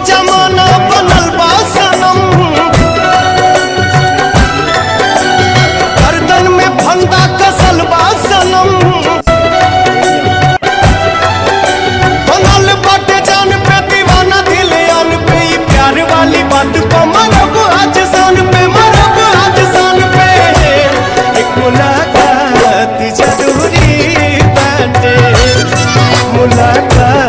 जमाना बनल बा सनम, गर्दन में फंदा कसल बा सनम, बनल बाटे जान पे दीवाना दिल आन पे, प्यार वाली बात को मरब आज सान पे, मरब आज सान पे। एक मुलाकात जरूरी बाटे, मुलाकात